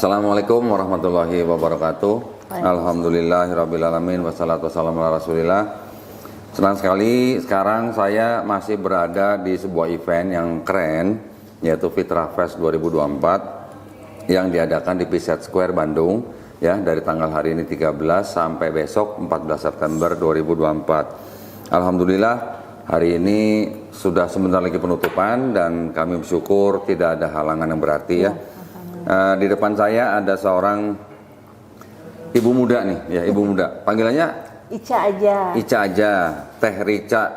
Assalamualaikum warahmatullahi wabarakatuh. Alhamdulillahirrabbilalamin. Wassalatu wassalamu ala rasulillah. Senang sekali sekarang saya masih berada di sebuah event yang keren, yaitu Fitra Fest 2024 yang diadakan di Piset Square Bandung, ya, dari tanggal hari ini 13 sampai besok 14 September 2024. Alhamdulillah hari ini sudah sebentar lagi penutupan dan kami bersyukur tidak ada halangan yang berarti, ya. Di depan saya ada seorang ibu muda nih, ya, ibu muda. Panggilannya Ica aja. Ica aja, Teh Rica.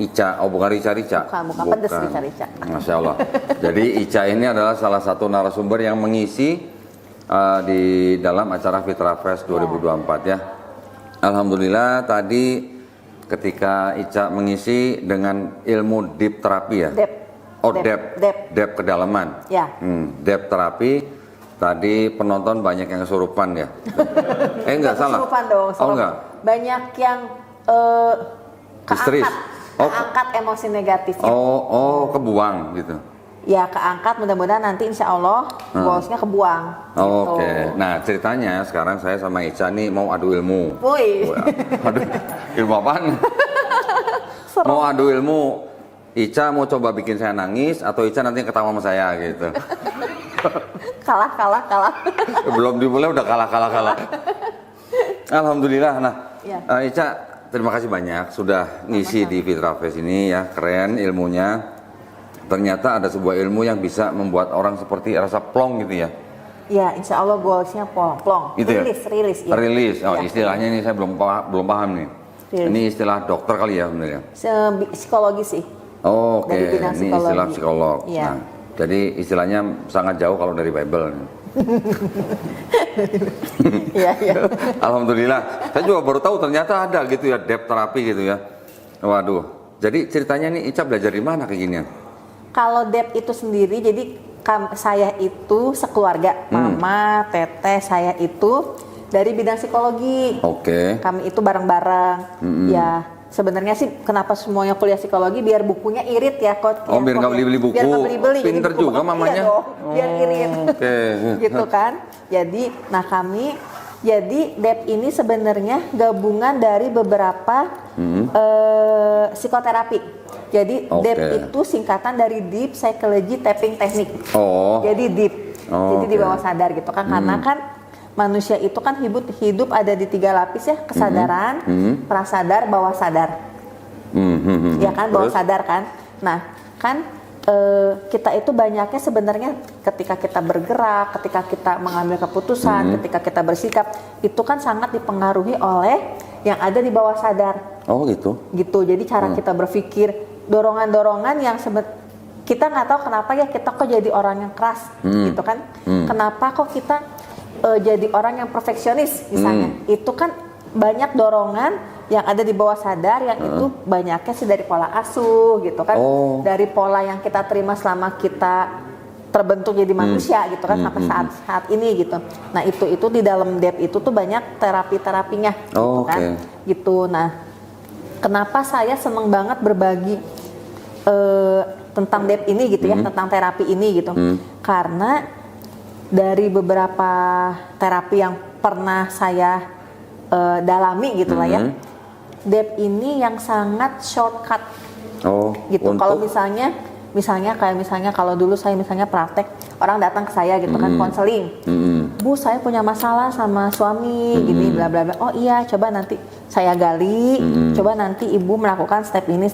Ica, oh bukan Rica. Bukan pedes Rica. Masya Allah. Jadi Ica ini adalah salah satu narasumber yang mengisi di dalam acara Fitra Fest 2024, ya. Alhamdulillah tadi ketika Ica mengisi dengan ilmu deep terapi, ya. Dep kedalaman. Ya. Dep terapi. Tadi penonton banyak yang kesurupan, ya. Enggak salah. Kesurupan dong. Oh enggak. Banyak yang keangkat emosi negatifnya. Oh, kebuang gitu. Ya, keangkat, mudah-mudahan nanti insya Allah bosnya kebuang. Gitu. Oke. Nah, ceritanya sekarang saya sama Ica nih mau adu ilmu. Woi. Aduh, ilmu apaan? Mau adu ilmu. Ica mau coba bikin saya nangis atau Ica nanti ketawa sama saya gitu. Kalah. Belum dimulai udah kalah. Alhamdulillah. Nah, ya. Ica terima kasih banyak sudah ngisi di Fitra Fest ini, ya. Keren ilmunya. Ternyata ada sebuah ilmu yang bisa membuat orang seperti rasa plong gitu, ya. Ya, insya Allah goalsnya plong. Gitu, rilis. Ya? Rilis. Oh, ya. Istilahnya ini saya belum paham nih. Rilis. Ini istilah dokter kali ya sebenarnya. Psikologi sih. Oh, oke. Ini istilah psikolog. Ya. Nah, jadi istilahnya sangat jauh kalau dari Bible. Iya. Alhamdulillah. Saya juga baru tahu ternyata ada gitu, ya, depth terapi gitu, ya. Waduh. Jadi ceritanya nih Ica belajar di mana kayak ginian? Kalau depth itu sendiri, jadi saya itu sekeluarga, mama, teteh, saya itu dari bidang psikologi. Oke. Kami itu bareng-bareng. Ya. Sebenarnya sih kenapa semuanya kuliah psikologi biar bukunya irit, ya, kok. Oh, biar nggak beli-beli buku. Biar nggak beli-beli. Pinter buku juga mamanya. Iya dong, biar irit. Oke. Gitu kan. Jadi, DEP ini sebenarnya gabungan dari beberapa psikoterapi. Jadi DEP itu singkatan dari Deep Psychology Tapping Technique. Oh. Jadi deep. Jadi di bawah sadar gitu kan. Karena kan manusia itu kan hidup ada di 3 lapis, ya, kesadaran, prasadar, bawah sadar. Ya kan, bawah sadar kan. Nah, kan kita itu banyaknya sebenarnya ketika kita bergerak, ketika kita mengambil keputusan, ketika kita bersikap, itu kan sangat dipengaruhi oleh yang ada di bawah sadar. Oh gitu. Gitu. Jadi cara kita berpikir, dorongan-dorongan yang kita nggak tahu kenapa, ya, kita kok jadi orang yang keras, gitu kan. Kenapa kok kita jadi orang yang perfeksionis misalnya. Itu kan banyak dorongan yang ada di bawah sadar yang itu banyaknya sih dari pola asuh gitu kan. Dari pola yang kita terima selama kita terbentuk jadi manusia gitu kan, sampai saat ini gitu. Nah, itu di dalam DEP itu tuh banyak terapinya gitu kan. Gitu. Nah, kenapa saya seneng banget berbagi tentang DEP ini gitu, ya, tentang terapi ini gitu. Karena dari beberapa terapi yang pernah saya dalami gitu lah, ya, DEP ini yang sangat shortcut. Gitu. Kalau misalnya kalau dulu saya misalnya praktek, orang datang ke saya gitu kan, konseling. Bu, saya punya masalah sama suami gini bla bla bla. Oh iya, coba nanti saya gali, coba nanti ibu melakukan step ini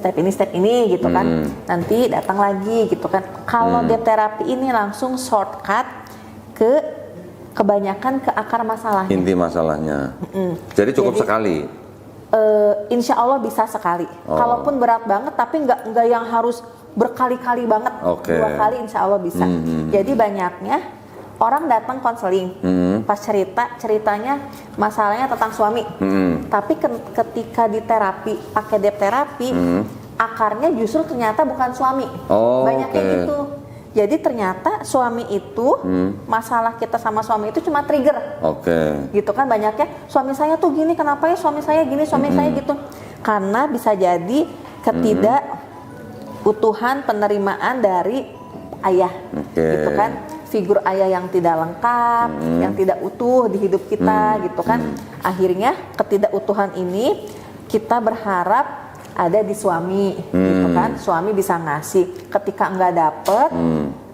gitu kan. Nanti datang lagi gitu kan. Kalau DEP terapi ini langsung shortcut kebanyakan ke akar masalahnya. Inti masalahnya. Jadi cukup sekali. Insya Allah bisa sekali. Kalaupun berat banget, tapi nggak yang harus berkali-kali banget. 2 kali insya Allah bisa. Jadi banyaknya orang datang konseling, pas ceritanya masalahnya tentang suami. Tapi ketika di terapi, pakai DEP terapi, akarnya justru ternyata bukan suami. Banyaknya gitu. Jadi ternyata suami itu, masalah kita sama suami itu cuma trigger. Gitu kan, banyaknya suami saya tuh gini, kenapa ya suami saya gini, suami saya gitu. Karena bisa jadi ketidakutuhan penerimaan dari ayah. Gitu kan. figur ayah yang tidak lengkap, yang tidak utuh di hidup kita gitu kan. Akhirnya ketidakutuhan ini kita berharap ada di suami gitu kan. Suami bisa ngasih, ketika nggak dapet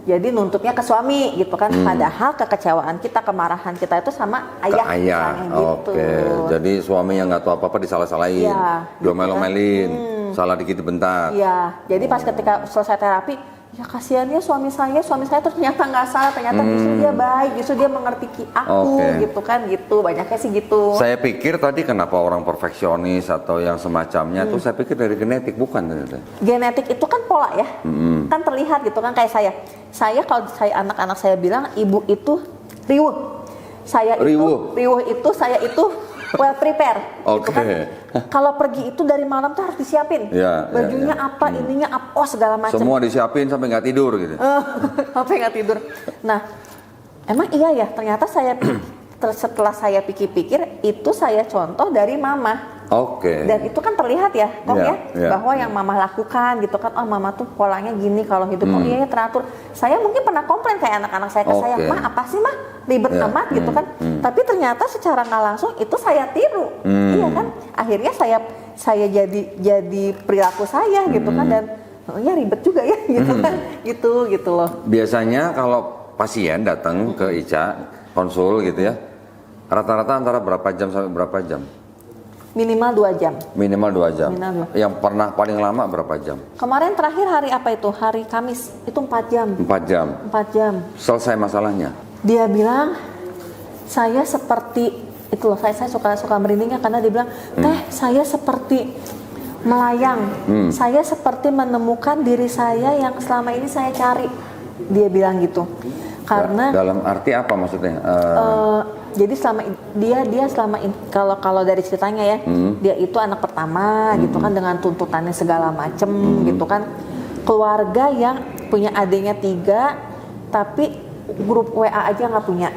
jadi nuntutnya ke suami gitu kan. Padahal kekecewaan kita, kemarahan kita itu sama ayah, misalnya gitu. Oke. Jadi suami yang nggak tahu apa-apa disalah-salahin, Ya, diomelin, salah dikit bentar. Iya, jadi pas ketika selesai terapi, ya kasihan ya suami saya ternyata nggak salah, ternyata justru dia baik, justru dia mengerti aku gitu kan, gitu. Banyaknya sih gitu. Saya pikir tadi kenapa orang perfeksionis atau yang semacamnya tuh saya pikir dari genetik, bukan ternyata. Genetik itu kan pola ya, kan terlihat gitu kan, kayak saya. Kalau saya anak-anak saya bilang ibu itu riuh, saya Riuh. itu saya itu well prepare gitu kan. Kalau pergi itu dari malam tuh harus disiapin, bajunya apa, ininya apa, oh segala macam. Semua disiapin sampai nggak tidur gitu. Sampai nggak tidur. Nah, emang iya ya, ternyata setelah saya pikir-pikir itu saya contoh dari mama. Dan itu kan terlihat ya, bahwa yang mama lakukan gitu kan, oh mama tuh polanya gini kalau hidup, oh iya teratur. Saya mungkin pernah komplain kayak anak-anak saya ke saya, mah apa sih mah ribet amat gitu kan. Tapi ternyata secara nggak langsung itu saya tiru, iya kan. Akhirnya saya jadi perilaku saya gitu kan, dan ya ribet juga ya gitu kan, gitu loh. Biasanya kalau pasien datang ke Ica konsul gitu ya, rata-rata antara berapa jam sampai berapa jam? Minimal 2 jam. Minimal 2 jam. Yang pernah paling lama berapa jam? Kemarin terakhir hari apa itu? Hari Kamis. Itu 4 jam. 4 jam. 4 jam. Selesai masalahnya. Dia bilang, saya seperti itu loh. Saya suka merindingnya karena dia bilang, teh saya seperti melayang. Saya seperti menemukan diri saya yang selama ini saya cari. Dia bilang gitu. Karena dalam arti apa maksudnya? Jadi selama kalau dari ceritanya ya, dia itu anak pertama gitu kan, dengan tuntutannya segala macem gitu kan, keluarga yang punya adiknya 3 tapi grup WA aja nggak punya,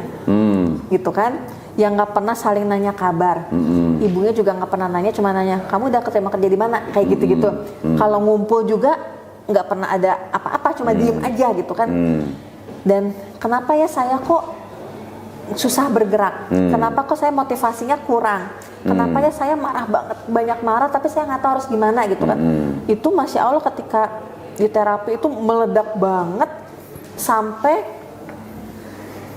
gitu kan, yang nggak pernah saling nanya kabar, ibunya juga nggak pernah nanya, cuma nanya kamu udah keterima kerja di mana, kayak gitu-gitu. Kalau ngumpul juga nggak pernah ada apa-apa, cuma diem aja gitu kan. Dan kenapa ya saya kok susah bergerak? Kenapa kok saya motivasinya kurang? Kenapa ya saya marah banget, banyak marah tapi saya nggak tahu harus gimana gitu kan? Itu Masya Allah ketika di terapi itu meledak banget sampai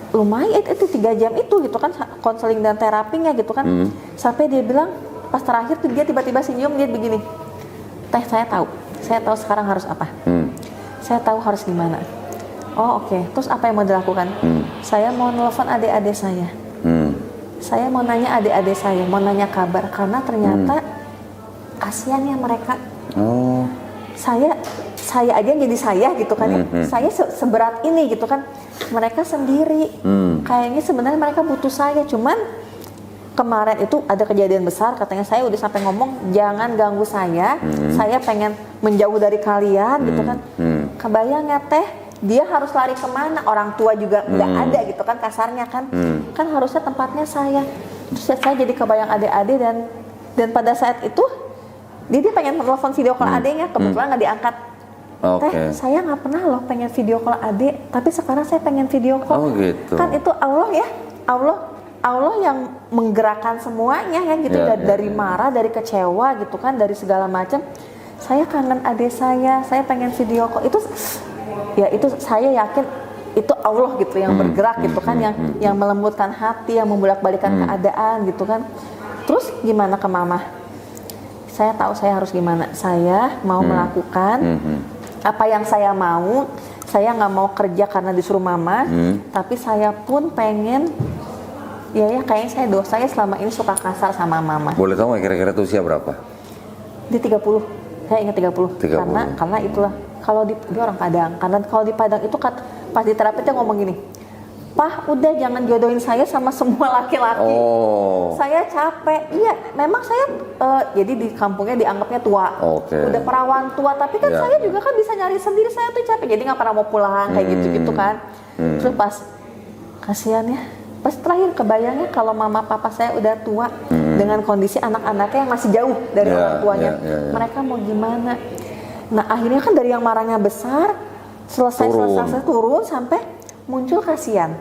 lumayan itu 3 jam itu gitu kan, konseling dan terapinya gitu kan. Sampai dia bilang pas terakhir tuh dia tiba-tiba senyum, dia begini, teh saya tahu sekarang harus apa, saya tahu harus gimana. Oh oke. Terus apa yang mau dilakukan? Saya mau nelfon adik-adik saya. Saya mau nanya adik-adik saya, mau nanya kabar, karena ternyata kasihan ya mereka. Saya aja jadi saya gitu kan ya. Saya seberat ini gitu kan. Mereka sendiri. Kayaknya sebenarnya mereka butuh saya, cuman kemarin itu ada kejadian besar, katanya saya udah sampai ngomong jangan ganggu saya pengen menjauh dari kalian gitu kan. Kebayang ya teh, dia harus lari kemana, orang tua juga nggak ada gitu kan, kasarnya kan. Kan harusnya tempatnya saya. Terus saya jadi kebayang adik-adik, dan pada saat itu dia pengen telepon video call adiknya, kebetulan nggak diangkat. Teh saya nggak pernah loh pengen video call adik, tapi sekarang saya pengen video call. Gitu. Kan itu Allah ya, Allah yang menggerakkan semuanya ya gitu, dari marah, dari kecewa gitu kan, dari segala macam. Saya kangen adik saya pengen video call. Itu saya yakin itu Allah gitu yang bergerak gitu kan, yang melembutkan hati, yang membolak-balikan keadaan gitu kan. Terus gimana ke mama? Saya tahu saya harus gimana. Saya mau melakukan apa yang saya mau. Saya nggak mau kerja karena disuruh mama, tapi saya pun pengen, ya kayaknya saya dosanya selama ini suka kasar sama mama. Boleh tahu nggak kira-kira tuh usia berapa? Di 30. Saya ingat 30. Karena itulah, kalau dia orang Padang, karena kalau di Padang itu pas di terapi dia ngomong gini, Pak udah jangan jodohin saya sama semua laki-laki, saya capek. Iya memang saya jadi di kampungnya dianggapnya tua, udah perawan tua, tapi kan saya juga kan bisa nyari sendiri, saya tuh capek, jadi nggak pernah mau pulang kayak gitu kan. Terus pas kasihan ya, pas terakhir kebayangnya kalau mama papa saya udah tua dengan kondisi anak-anaknya yang masih jauh dari orang tuanya, mereka mau gimana? Nah akhirnya kan dari yang marahnya besar selesai turun sampai muncul kasihan.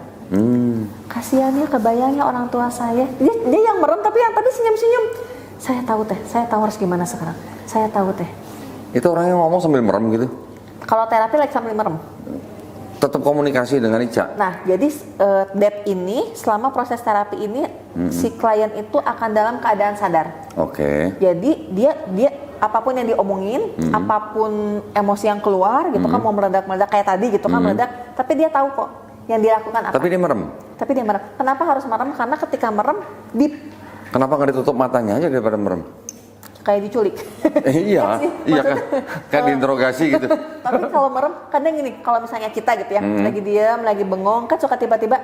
Kasihannya, kebayangnya orang tua saya. Dia yang merem tapi senyum-senyum. Saya tahu harus gimana sekarang. Saya tahu teh. Itu orangnya ngomong sambil merem gitu? Kalau terapi lagi sambil merem. Tetap komunikasi dengan Ica? Nah, jadi DEP ini, selama proses terapi ini, si klien itu akan dalam keadaan sadar. Oke. Jadi dia apapun yang diomongin, apapun emosi yang keluar gitu kan, mau meledak-meledak kayak tadi gitu kan, meledak, tapi dia tahu kok yang dilakukan apa. Tapi dia merem? Tapi dia merem. Kenapa harus merem? Karena ketika merem, Kenapa nggak ditutup matanya aja daripada merem? kayak diculik. Iya kan, kayak diinterogasi gitu. Tapi kalau merem, kadang gini, kalau misalnya kita gitu ya, lagi diam, lagi bengong, kan suka tiba-tiba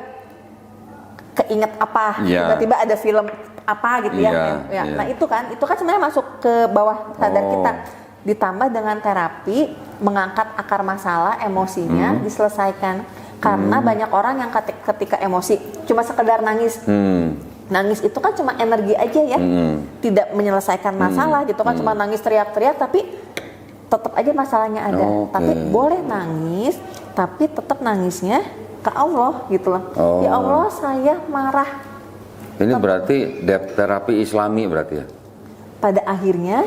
keinget apa, tiba-tiba ada film apa gitu ya. Nah itu kan sebenarnya masuk ke bawah sadar kita. Ditambah dengan terapi, mengangkat akar masalah, emosinya diselesaikan. Karena banyak orang yang ketika emosi cuma sekedar nangis. Nangis itu kan cuma energi aja ya, tidak menyelesaikan masalah gitu kan, cuma nangis teriak-teriak tapi tetap aja masalahnya ada. Tapi boleh nangis, tapi tetap nangisnya ke Allah gitu loh. Ya Allah, saya marah. Ini berarti terapi Islami berarti ya? Pada akhirnya,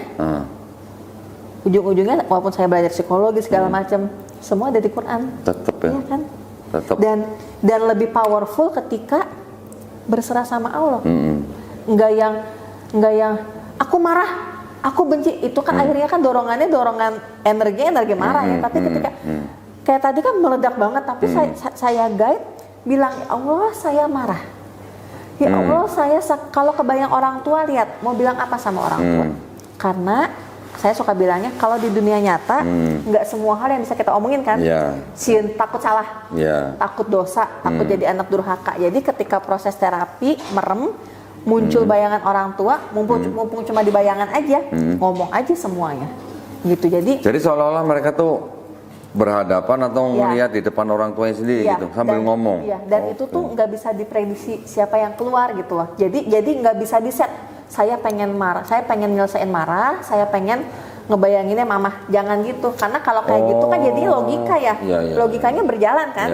ujung-ujungnya walaupun saya belajar psikologi segala macam, semua ada di Quran. Tetap ya? Iya kan? Tetap. Dan lebih powerful ketika berserah sama Allah. Enggak yang aku marah, aku benci. Itu kan akhirnya kan dorongan energi marah ya. Tapi ketika kayak tadi kan meledak banget, tapi saya guide bilang, ya Allah saya marah. Ya Allah saya kalau kebayang orang tua, lihat mau bilang apa sama orang tua. Karena saya suka bilangnya, kalau di dunia nyata nggak semua hal yang bisa kita omongin kan. Takut salah, takut dosa, takut jadi anak durhaka. Jadi ketika proses terapi merem, muncul bayangan orang tua, mumpung cuma di bayangan aja, ngomong aja semuanya gitu. Jadi seolah-olah mereka tuh berhadapan atau melihat di depan orang tuanya sendiri gitu, sambil ngomong. Dan itu tuh nggak bisa diprediksi siapa yang keluar gitu loh. Jadi nggak bisa diset. Saya pengen marah, saya pengen nyelesain marah, saya pengen ngebayanginnya mama. Jangan gitu, karena kalau kayak gitu kan jadi logika ya. Logikanya berjalan kan.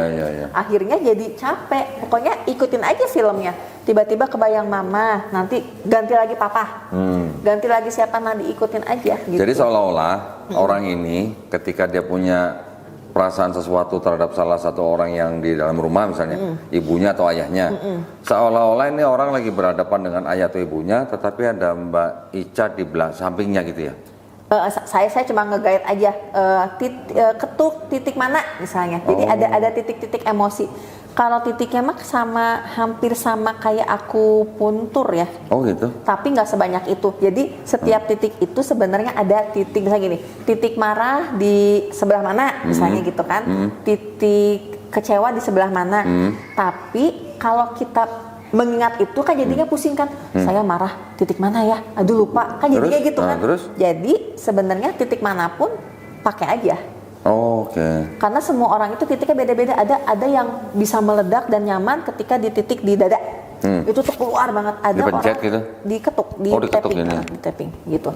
Akhirnya jadi capek. Pokoknya ikutin aja filmnya. Tiba-tiba kebayang mama, nanti ganti lagi papa. Ganti lagi siapa, nanti ikutin aja gitu. Jadi seolah-olah orang ini ketika dia punya perasaan sesuatu terhadap salah satu orang yang di dalam rumah misalnya, ibunya atau ayahnya, seolah-olah ini orang lagi berhadapan dengan ayah atau ibunya, tetapi ada Mbak Ica di belakang sampingnya gitu ya. Saya cuma nge-guide aja, ketuk titik mana misalnya. Jadi ada titik-titik emosi. Kalau titiknya mah hampir sama kayak aku puntur ya. Oh gitu. Tapi nggak sebanyak itu. Jadi setiap titik itu sebenarnya ada titik, misalnya gini, titik marah di sebelah mana misalnya gitu kan. Titik kecewa di sebelah mana. Tapi kalau kita mengingat itu kan jadinya pusing kan. Saya marah titik mana ya? Aduh lupa. Kan jadinya gitu kan. Jadi sebenarnya titik manapun pakai aja. Karena semua orang itu titiknya beda-beda. Ada yang bisa meledak dan nyaman ketika di titik di dada. Itu tuh keluar banget. Ada dipencet orang gitu? Diketuk, di tapping gitu.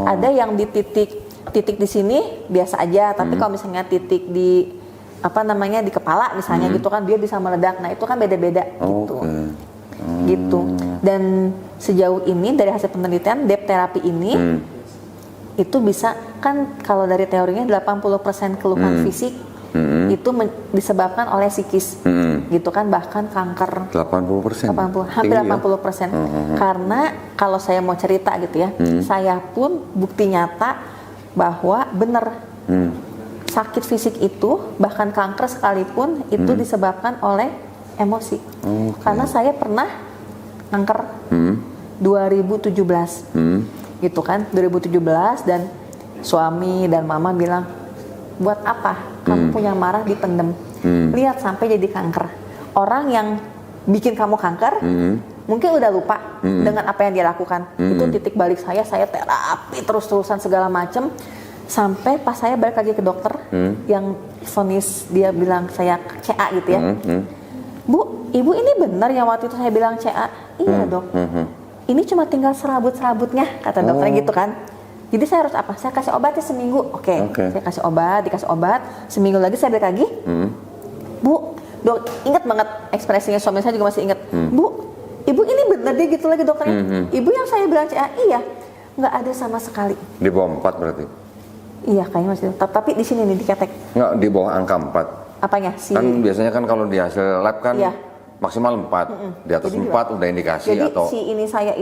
Ada yang di titik di sini biasa aja. Tapi kalau misalnya titik di di kepala misalnya gitu kan, dia bisa meledak. Nah itu kan beda-beda gitu. Dan sejauh ini dari hasil penelitian, DEP terapi ini itu bisa kan, kalau dari teorinya 80% keluhan fisik itu disebabkan oleh psikis gitu kan, bahkan kanker 80%, hampir 80%. Karena kalau saya mau cerita gitu ya, saya pun bukti nyata bahwa benar sakit fisik itu, bahkan kanker sekalipun itu disebabkan oleh emosi. Karena saya pernah kanker 2017 gitu kan, 2017, dan suami dan mama bilang, buat apa kamu punya marah dipendem, lihat sampai jadi kanker. Orang yang bikin kamu kanker mungkin udah lupa dengan apa yang dia lakukan. Itu titik balik saya terapi terus-terusan segala macem, sampai pas saya balik lagi ke dokter yang vonis, dia bilang saya CA gitu ya. Bu, ibu ini benar yang waktu itu saya bilang CA? Iya dok. Ini cuma tinggal serabut-serabutnya, kata dokternya gitu kan. Jadi saya harus apa? Saya kasih obatnya seminggu. Oke. Saya kasih obat, dikasih obat. Seminggu lagi saya balik lagi. Bu, Ingat banget ekspresinya suami saya juga masih ingat. Bu, ibu ini bener deh gitu lagi dokternya. Ibu yang saya bilang iya, nggak ada sama sekali. Di bawah 4 berarti? Iya kayaknya masih. Tapi di sini nih diketek. Nggak, di bawah angka 4. Apanya sih? Kan biasanya kan kalau di hasil lab kan Iya. maksimal 4. Di atas Jadi 4 udah indikasi Jadi atau... si ini saya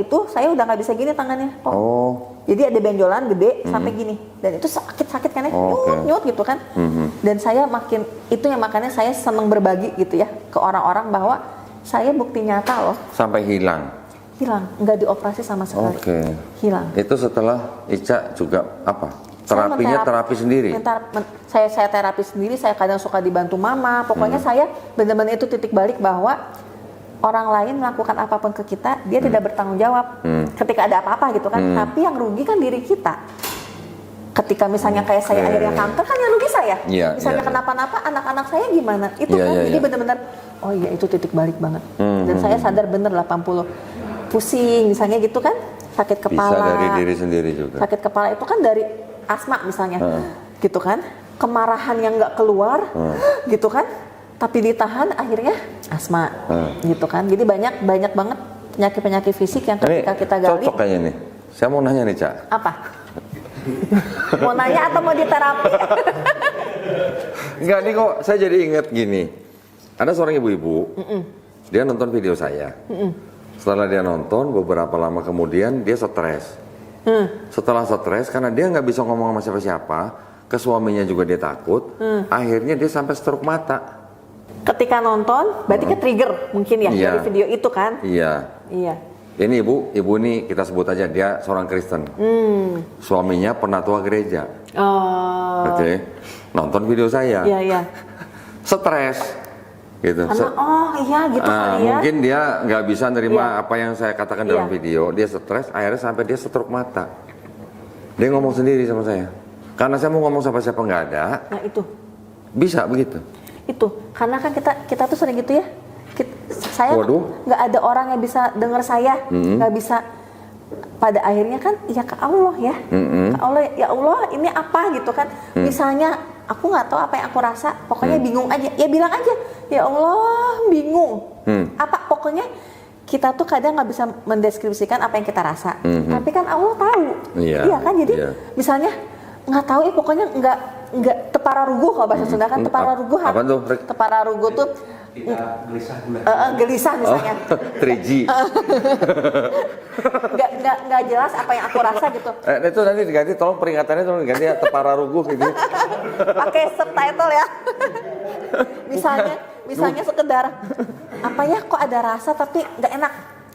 udah nggak bisa gini tangannya. Oh. Jadi ada benjolan gede sampai gini, dan itu sakit kan ya, nyut gitu kan. Dan saya makanya saya senang berbagi gitu ya ke orang-orang bahwa saya bukti nyata loh. Sampai hilang? Hilang, nggak dioperasi sama sekali. Hilang. Itu setelah Ica juga apa? Terapinya terapi sendiri? Saya terapi sendiri, saya kadang suka dibantu mama. Pokoknya saya benar-benar itu titik balik bahwa orang lain melakukan apapun ke kita, dia tidak bertanggung jawab ketika ada apa-apa gitu kan. Tapi yang rugi kan diri kita. Ketika misalnya kayak saya akhirnya kanker, kan yang rugi saya. Misalnya kenapa-napa, anak-anak saya gimana? Itu kan jadi benar-benar, oh iya itu titik balik banget. Dan saya sadar bener 80 pusing misalnya gitu kan, sakit kepala. Bisa dari diri sendiri juga. Sakit kepala itu kan dari asma misalnya, gitu kan. Kemarahan yang nggak keluar, gitu kan. Tapi ditahan akhirnya asma, gitu kan. Jadi banyak banget penyakit fisik yang ketika kita gali. Cocok kayaknya nih. Saya mau nanya nih, Cak. Apa? Mau nanya atau mau diterapi? Enggak nih kok, saya jadi ingat gini. Ada seorang ibu-ibu, dia nonton video saya. Setelah dia nonton, beberapa lama kemudian dia stres. Setelah stres, karena dia nggak bisa ngomong sama siapa-siapa, ke suaminya juga dia takut, akhirnya dia sampai stroke mata. Ketika nonton, berarti ke trigger mungkin ya dari video itu kan? Iya. Ini ibu ini kita sebut aja dia seorang Kristen. Suaminya penatua gereja. Oke. Nonton video saya. Iya. Stres. Gitu. Gitu kali ya. Mungkin dia nggak bisa nerima apa yang saya katakan dalam video. Dia stres, akhirnya sampai dia stroke mata. Dia ngomong sendiri sama saya. Karena saya mau ngomong sama siapa nggak ada. Nah itu. Bisa begitu. Itu karena kan kita tuh sering gitu ya. Saya nggak ada orang yang bisa dengar saya, nggak bisa. Pada akhirnya kan ya ke Allah ya, ke Allah ya Allah ini apa gitu kan. Misalnya aku nggak tahu apa yang aku rasa, pokoknya bingung aja. Ya bilang aja ya Allah bingung. Apa pokoknya kita tuh kadang nggak bisa mendeskripsikan apa yang kita rasa, tapi kan Allah tahu. Iya kan jadi misalnya nggak tahu pokoknya nggak tepararuguh kalau bahasa Sunda kan tepararuguh. Apa tuh? Tepararuguh tuh gelisah misalnya. 3G. Nggak jelas apa yang aku rasa gitu. Itu nanti diganti, tolong peringatannya tolong diganti ya, tepararuguh gitu. Pakai subtitle ya. misalnya sekedar apa ya kok ada rasa tapi nggak enak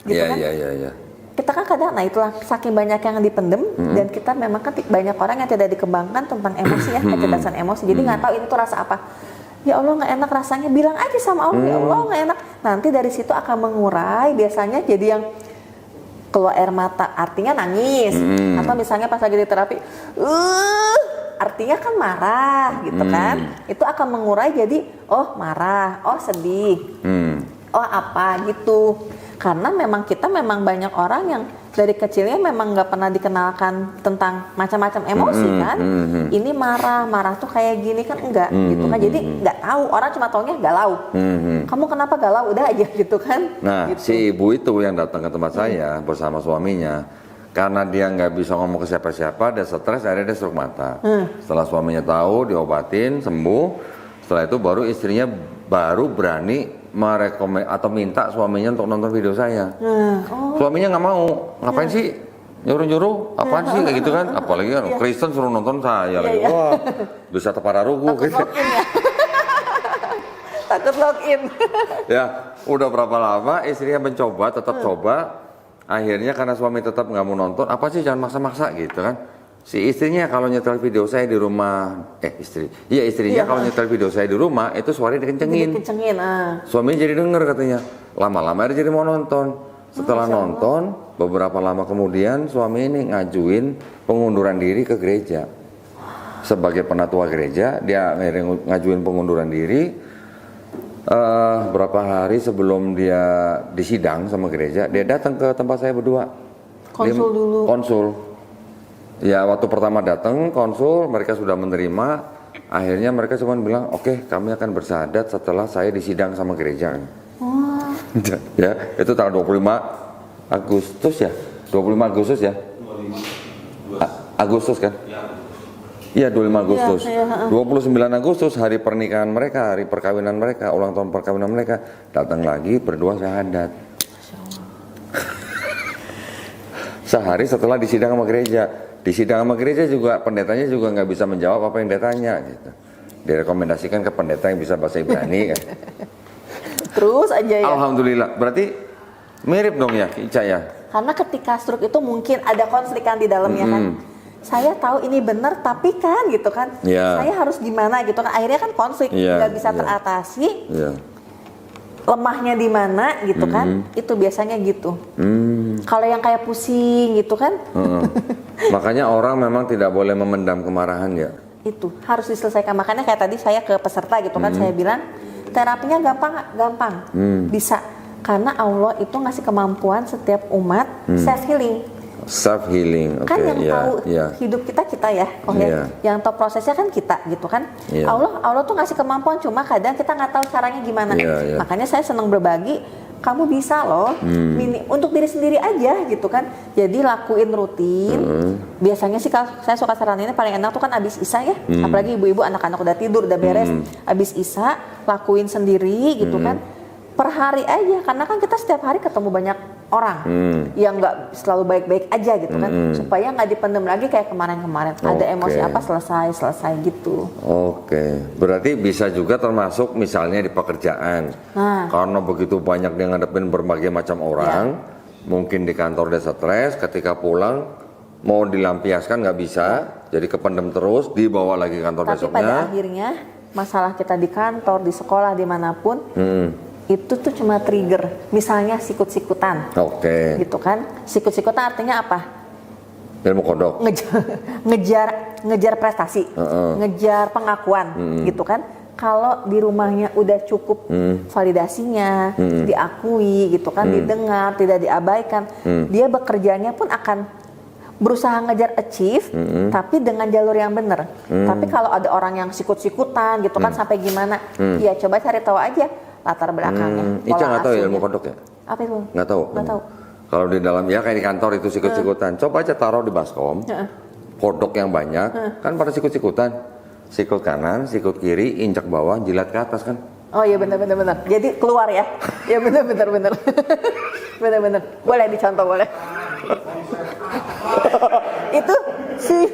gitu kan. Iya. Kita kan kadang, nah itulah saking banyak yang dipendem dan kita memang kan banyak orang yang tidak dikembangkan tentang emosi ya, kecerdasan emosi. Jadi nggak tahu ini tuh rasa apa. Ya Allah nggak enak rasanya, bilang aja sama Allah ya Allah nggak enak. Nanti dari situ akan mengurai biasanya jadi yang keluar air mata, artinya nangis. Atau misalnya pas lagi di terapi, artinya kan marah gitu kan. Itu akan mengurai jadi oh marah, oh sedih, oh apa gitu. Karena memang kita banyak orang yang dari kecilnya memang nggak pernah dikenalkan tentang macam-macam emosi kan. Ini marah tuh kayak gini kan enggak gitu kan. Jadi nggak tahu, orang cuma taunya galau. Kamu kenapa galau? Udah aja gitu kan. Nah gitu. Si ibu itu yang datang ke tempat saya bersama suaminya, karena dia nggak bisa ngomong ke siapa-siapa, dia stres, akhirnya dia stroke mata. Setelah suaminya tahu, diobatin, sembuh. Setelah itu baru istrinya baru berani atau minta suaminya untuk nonton video saya. Suaminya nggak mau, ngapain sih nyuruh-nyuruh, apaan sih kayak gitu kan? Apalagi kan Kristen suruh nonton saya lagi, wah bisa tepararuguh gitu. Takut login. Ya, udah berapa lama istrinya mencoba, tetap coba. Akhirnya karena suami tetap nggak mau nonton, apa sih jangan maksa-maksa gitu kan? Si istrinya kalau nyetel video saya di rumah, istrinya kalau nyetel video saya di rumah itu suaranya dikencengin. Suaminya jadi denger katanya. Lama-lama dia jadi mau nonton. Setelah nonton, beberapa lama kemudian suami ini ngajuin pengunduran diri ke gereja. Sebagai penatua gereja, dia ngajuin pengunduran diri. Berapa hari sebelum dia disidang sama gereja, dia datang ke tempat saya berdua. Konsul dulu. Konsul. Ya waktu pertama datang konsul, mereka sudah menerima akhirnya mereka cuma bilang, oke, kami akan bersyahadat setelah saya disidang sama gereja. Wah. Ya, itu tanggal 25 Agustus ya? 25 Agustus ya? Agustus kan? Iya, 25 Agustus. Ya, 29 Agustus hari pernikahan mereka, hari perkawinan mereka, ulang tahun perkawinan mereka, datang lagi berdua syahadat. Sehari setelah disidang sama gereja. Disidang sama gereja juga pendetanya juga nggak bisa menjawab apa yang dia tanya gitu. Direkomendasikan ke pendeta yang bisa bahasa Ibrani kan. Terus aja ya. Alhamdulillah. Berarti mirip dong ya Ica ya? Karena ketika stroke itu mungkin ada konflikan di dalamnya kan. Saya tahu ini benar tapi kan gitu kan. Ya. Saya harus gimana gitu kan. Akhirnya kan konflik Ya, nggak bisa ya. teratasi. Iya. Lemahnya di mana gitu kan. Itu biasanya gitu. Kalau yang kayak pusing gitu kan. Makanya orang memang tidak boleh memendam kemarahan ya. Itu harus diselesaikan. Makanya kayak tadi saya ke peserta gitu kan. Saya bilang terapinya gampang. Bisa. Karena Allah itu ngasih kemampuan setiap umat self healing. Self healing, oke, Kan yang tahu ya. hidup kita ya, Iya. yang tahu prosesnya kan kita gitu kan. Iya. Allah tuh ngasih kemampuan, cuma kadang kita nggak tahu caranya gimana. Iya. Makanya saya senang berbagi. Kamu bisa loh, untuk diri sendiri aja gitu kan. Jadi lakuin rutin. Biasanya sih kalau saya suka saraninnya paling enak tuh kan abis Isya ya. Apalagi ibu-ibu anak-anak udah tidur udah beres. Abis Isya lakuin sendiri gitu kan. Per hari aja, karena kan kita setiap hari ketemu banyak orang yang nggak selalu baik-baik aja gitu kan, supaya nggak dipendam lagi kayak kemarin-kemarin. Ada emosi apa selesai gitu. Oke, berarti bisa juga termasuk misalnya di pekerjaan. Karena begitu banyak dia ngadepin berbagai macam orang, mungkin di kantor dia stres, ketika pulang mau dilampiaskan nggak bisa, jadi kependem terus, dibawa lagi ke kantor Tapi besoknya. pada akhirnya masalah kita di kantor, di sekolah, dimanapun, itu tuh cuma trigger. Misalnya sikut-sikutan, Oke, gitu kan? Sikut-sikutan artinya apa? ilmu kodok. Ngejar prestasi, ngejar pengakuan, gitu kan? Kalau di rumahnya udah cukup validasinya, diakui, gitu kan, didengar, tidak diabaikan, dia bekerjanya pun akan berusaha ngejar achieve, tapi dengan jalur yang benar. Tapi kalau ada orang yang sikut-sikutan, gitu kan, sampai gimana? Ya coba cari tahu aja latar belakangnya. Ica nggak tahu ya asuhnya. ilmu kodok ya? Apa itu? Nggak tahu. Nggak tahu. Kalau di dalam ya kayak di kantor itu sikut-sikutan, coba aja taruh di baskom, kodok yang banyak, kan pada sikut-sikutan, sikut kanan, sikut kiri, injak bawah, jilat ke atas kan? Oh iya benar. Jadi keluar ya? Ya benar. benar. Boleh dicontoh boleh. Itu sih.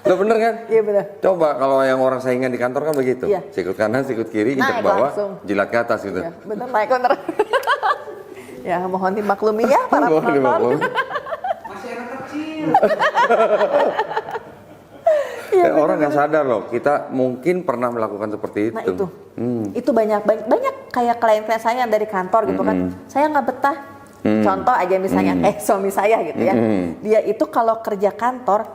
Lo bener kan? Iya benar. Coba kalau yang orang saingan di kantor kan begitu, Iya. sikut kanan, sikut kiri, injak Naik bawah, langsung. jilat ke atas gitu. Ya, benar naik benar. Ya mohon dimaklumi ya para Mohon penonton. dimaklumi. Masih anak kecil. Orang nggak sadar loh, kita mungkin pernah melakukan seperti itu. Nah itu banyak kayak klien-klien saya yang dari kantor gitu kan. Saya nggak betah. Contoh aja misalnya suami saya gitu ya. Dia itu kalau kerja kantor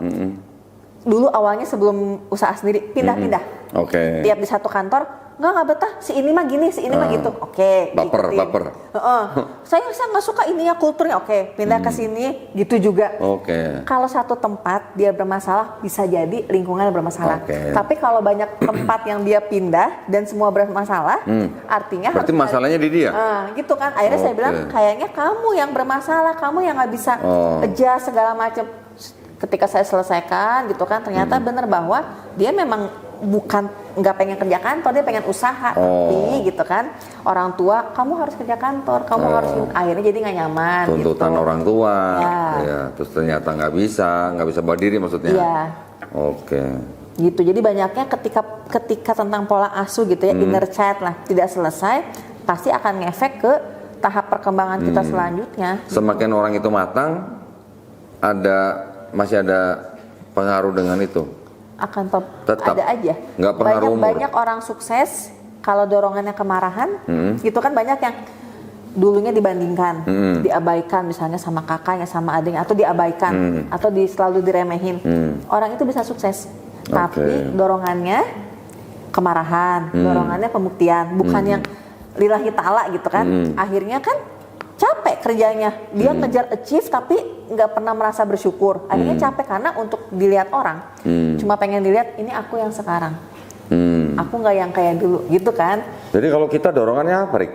dulu awalnya sebelum usaha sendiri pindah-pindah. Oke. Tiap di satu kantor nggak betah, si ini mah gini, si ini mah gitu. Oke, Baper. Saya nggak suka ini ya kulturnya. Oke, pindah ke sini gitu juga. Oke. Kalau satu tempat dia bermasalah, bisa jadi lingkungan bermasalah. Oke. Tapi kalau banyak tempat yang dia pindah dan semua bermasalah, artinya Berarti harus masalahnya di dia? gitu kan. Akhirnya saya Oke. bilang kayaknya kamu yang bermasalah, kamu yang nggak bisa adjust segala macam. Ketika saya selesaikan gitu kan, ternyata benar bahwa dia memang bukan nggak pengen kerja kantor, dia pengen usaha. Tapi gitu kan, orang tua kamu harus kerja kantor, kamu harus, akhirnya jadi nggak nyaman. Tuntutan gitu. orang tua, Ya. terus ternyata nggak bisa berdiri maksudnya. Iya. Oke. Gitu. Jadi banyaknya ketika tentang pola asuh gitu ya, inner child lah tidak selesai, pasti akan ngefek ke tahap perkembangan kita selanjutnya. Semakin orang itu matang, masih ada pengaruh dengan itu. Akan Tetap. ada aja. Nggak pengaruh umur. Banyak orang sukses kalau dorongannya kemarahan, gitu kan banyak yang dulunya dibandingkan, diabaikan misalnya sama kakaknya, sama adiknya, atau diabaikan, atau selalu diremehin. Orang itu bisa sukses, tapi dorongannya kemarahan, dorongannya pembuktian, bukan yang lillahi ta'ala gitu kan. Akhirnya kan capek kerjanya, dia ngejar achieve tapi nggak pernah merasa bersyukur. Akhirnya capek karena untuk dilihat orang. Cuma pengen dilihat ini aku yang sekarang. Hmm. Aku nggak yang kayak dulu, gitu kan? Jadi kalau kita dorongannya apa, Rik?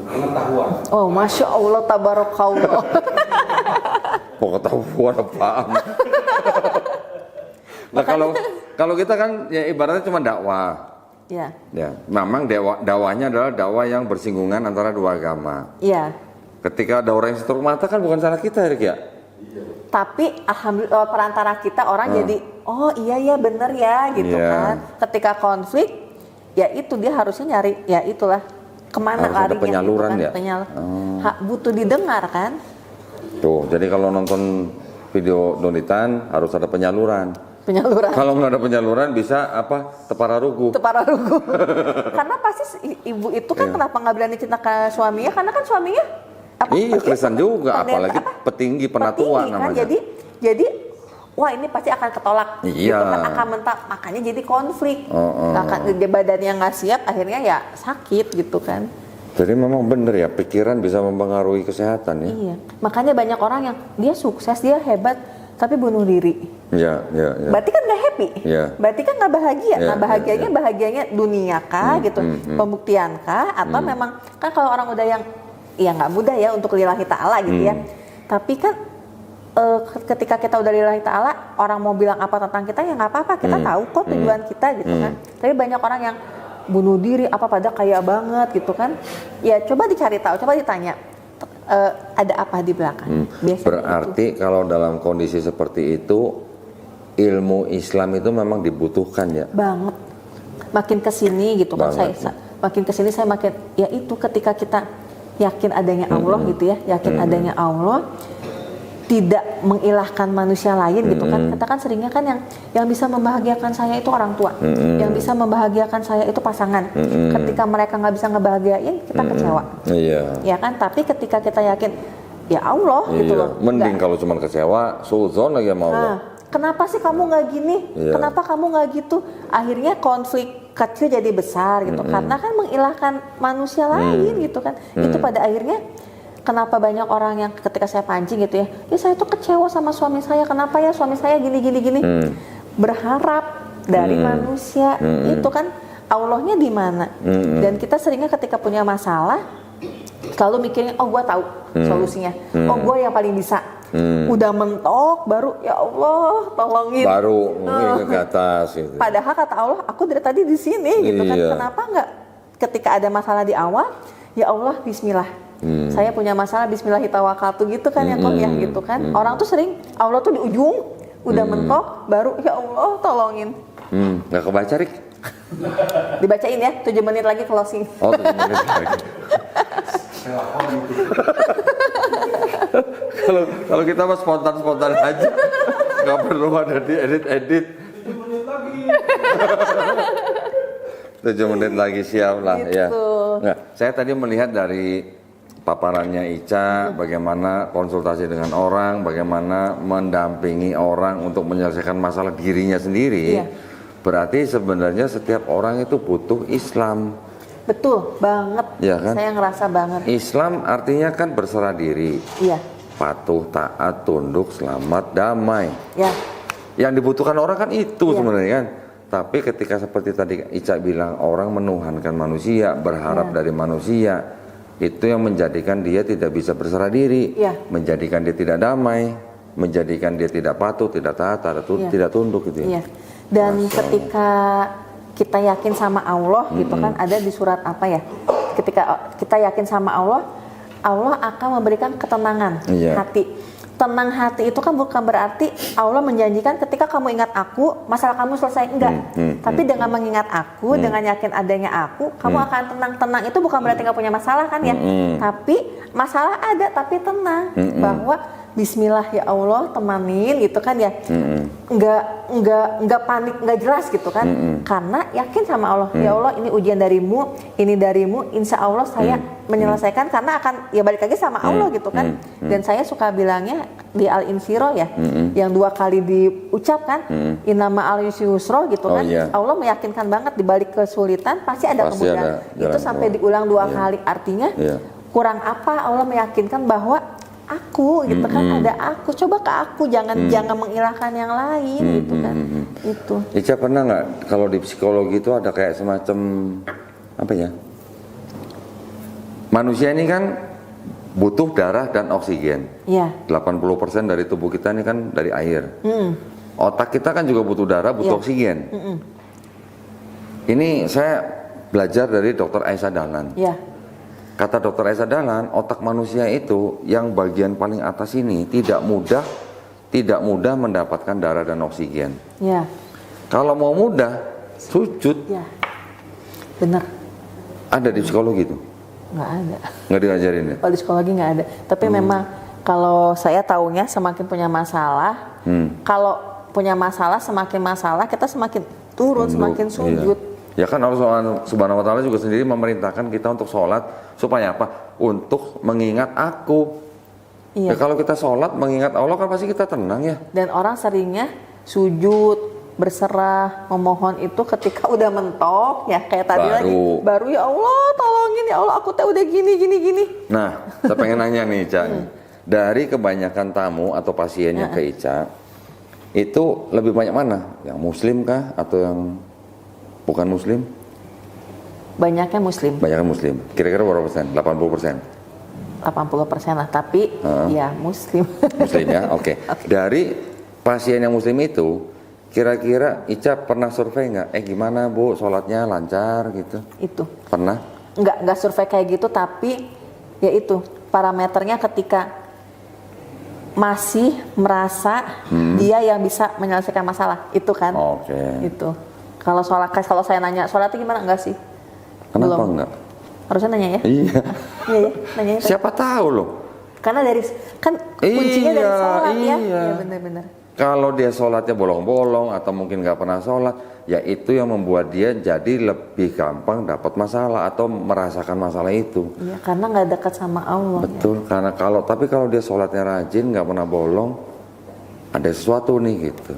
Pengetahuan. Oh, masya Allah, tabarakallah. Pengetahuan apaan? Nah kalau kita kan ya ibaratnya cuma dakwah. Ya, Ya, memang dakwahnya adalah dakwah yang bersinggungan antara dua agama. iya. Ketika ada orang yang setruk mata kan bukan salah kita, Rik ya? Tapi alhamdulillah perantara kita orang jadi, oh iya bener ya, gitu Iya. kan. Ketika konflik, ya itu dia harusnya nyari, ya itulah kemana Harus ada larinya, penyaluran gitu kan. ya? Butuh didengar kan. Tuh, jadi kalau nonton video Donitan harus ada penyaluran. Kalau nggak ada penyaluran bisa apa? Tepara rugu. Tepararugu. Karena pasti ibu itu kan Iya. kenapa nggak berani cerita ke suaminya? Karena kan suaminya Iya, Kristen juga, apalagi petinggi penatua petinggi kan. namanya. Jadi wah ini pasti akan ketolak. Iya. Gitu kan, akan mentak, makanya jadi konflik. Oh. Badannya nggak siap, akhirnya ya sakit gitu kan. Jadi memang bener ya, pikiran bisa mempengaruhi kesehatan ya. Iya. Makanya banyak orang yang dia sukses, dia hebat, tapi bunuh diri. Ya. Berarti kan nggak happy. Iya. Berarti kan nggak bahagia. Iya, Nah bahagianya iya. bahagianya dunia kah gitu, pembuktian kah, atau memang kan kalau orang udah yang ya nggak mudah ya untuk lillahi ta'ala gitu ya. Tapi kan ketika kita udah lillahi ta'ala, orang mau bilang apa tentang kita ya nggak apa-apa, kita tahu kok tujuan kita gitu kan. Tapi banyak orang yang bunuh diri apa pada kaya banget gitu kan. Ya coba dicari tahu, coba ditanya ada apa di belakang. Biasanya Berarti kalau dalam kondisi seperti itu ilmu Islam itu memang dibutuhkan ya. banget. Makin kesini gitu kan Banget. saya makin kesini saya makin ya itu ketika kita yakin adanya Allah gitu ya, yakin adanya Allah, tidak mengilahkan manusia lain gitu kan. Kita kan seringnya kan yang bisa membahagiakan saya itu orang tua, yang bisa membahagiakan saya itu pasangan. Ketika mereka nggak bisa ngebahagiain, kita kecewa, Iya. ya kan. Tapi ketika kita yakin ya Allah gitu Iya. loh, Mending nggak- kalau cuma kecewa, suudzon lagi sama Allah. Nah, kenapa sih kamu nggak gini? Iya. Kenapa kamu nggak gitu? Akhirnya konflik kecil jadi besar gitu. Karena kan menghilangkan manusia lain gitu kan. Itu pada akhirnya kenapa banyak orang yang ketika saya pancing gitu ya, ya saya tuh kecewa sama suami saya. Kenapa ya suami saya gini. Berharap dari manusia itu kan Allahnya di mana? Dan kita seringnya ketika punya masalah selalu mikirnya, oh gue tahu solusinya, oh gue yang paling bisa. Udah mentok baru ya Allah tolongin. Baru mungkin ke atas gitu. Padahal kata Allah, aku dari tadi di sini gitu kan. Iya. Kenapa nggak ketika ada masalah di awal, ya Allah Bismillah. Saya punya masalah Bismillahirrahmanirrahim gitu kan ya kok ya gitu kan. Orang tuh sering Allah tuh di ujung udah mentok baru ya Allah tolongin. Nggak kebaca, Rik? Dibacain ya 7 menit lagi closing. Oh, 7 menit lagi. Kalau kita mah spontan aja, nggak perlu ada di edit. 7 menit lagi siap lah ya. Gitu. Nggak, saya tadi melihat dari paparannya Ica, bagaimana konsultasi dengan orang, bagaimana mendampingi orang untuk menyelesaikan masalah dirinya sendiri. Iya. Berarti sebenarnya setiap orang itu butuh Islam. Betul banget. Iya kan? Saya ngerasa banget. Islam artinya kan berserah diri, Iya. patuh, taat, tunduk, selamat, damai. Ya. Yang dibutuhkan orang kan itu Iya. sebenarnya kan. Tapi ketika seperti tadi Ica bilang, orang menuhankan manusia, berharap Iya. dari manusia, itu yang menjadikan dia tidak bisa berserah diri, Iya. menjadikan dia tidak damai, menjadikan dia tidak patuh, tidak taat, Iya. tidak tunduk gitu ya. Iya. Dan ketika kita yakin sama Allah gitu kan, ada di surat apa ya? Ketika kita yakin sama Allah, Allah akan memberikan ketenangan Iya. hati. Tenang hati itu kan bukan berarti Allah menjanjikan ketika kamu ingat aku, masalah kamu selesai, enggak. Tapi dengan mengingat aku, dengan yakin adanya aku, kamu akan tenang. Tenang itu bukan berarti nggak punya masalah kan ya? Tapi masalah ada, tapi tenang. Bahwa Bismillah ya Allah, temanin gitu kan ya. Enggak panik, enggak jelas gitu kan. Karena yakin sama Allah. Ya Allah, ini ujian darimu, ini darimu, insya Allah saya menyelesaikan, karena akan ya balik lagi sama Allah gitu kan. Dan saya suka bilangnya di Al-Insyirah ya, yang 2 kali diucapkan, Innama al-yusri yusra gitu Oh, kan. iya. Allah meyakinkan banget di balik kesulitan pasti ada Pasti kemudahan. ada Itu jalan sampai keluar. diulang 2 Iya. kali, artinya Iya. kurang apa Allah meyakinkan bahwa aku gitu kan, ada aku, coba ke aku, jangan mengilahkan yang lain gitu kan. Itu Ica pernah nggak kalau di psikologi itu ada kayak semacam apa ya? Manusia ini kan butuh darah dan oksigen. ya. 80% dari tubuh kita ini kan dari air. Otak kita kan juga butuh darah, butuh Iya. oksigen. Ini saya belajar dari Dr. Aisyah Dahlan. Ya, Kata Dr. Aisyah Dahlan, otak manusia itu yang bagian paling atas ini tidak mudah mendapatkan darah dan oksigen. ya, Kalau mau mudah, sujud. ya, bener, Ada di psikologi itu? nggak ada. Nggak diajarin ya? Kalau di psikologi nggak ada. Tapi memang kalau saya taunya semakin punya masalah, kalau punya masalah semakin masalah kita semakin turun, semakin sujud. Iya. Ya kan Allah Subhanahu wa Ta'ala juga sendiri memerintahkan kita untuk sholat supaya apa? Untuk mengingat aku. Iya. Ya kalau kita sholat mengingat Allah kan pasti kita tenang ya. Dan orang seringnya sujud, berserah, memohon itu ketika udah mentok ya, kayak tadi Baru. lagi. Baru ya Allah tolongin ya Allah, aku teh udah gini. Nah, saya pengen nanya nih Ica. Dari kebanyakan tamu atau pasiennya ke Ica, itu lebih banyak mana? Yang muslim kah atau yang bukan muslim? Banyaknya muslim, Banyaknya muslim. Kira-kira berapa persen? 80%? 80% lah, tapi ya muslim. Muslim ya, oke. Dari pasien yang muslim itu, kira-kira Ica pernah survei nggak? Gimana Bu, sholatnya lancar gitu? Itu Pernah? nggak survei kayak gitu, tapi ya itu parameternya ketika masih merasa dia yang bisa menyelesaikan masalah itu kan. Oke. Itu kalau saya nanya sholatnya gimana, enggak sih. Kenapa Belum. enggak? Harusnya nanya ya. Iya. Iya ya, nanya itu. Siapa tahu loh. Karena kan kuncinya dari Iya, sholat ya. iya. Iya benar-benar. Kalau dia sholatnya bolong-bolong atau mungkin nggak pernah sholat, ya itu yang membuat dia jadi lebih gampang dapat masalah atau merasakan masalah itu. Iya, karena nggak dekat sama Allah. Betul, karena tapi kalau dia sholatnya rajin, nggak pernah bolong, ada sesuatu nih gitu.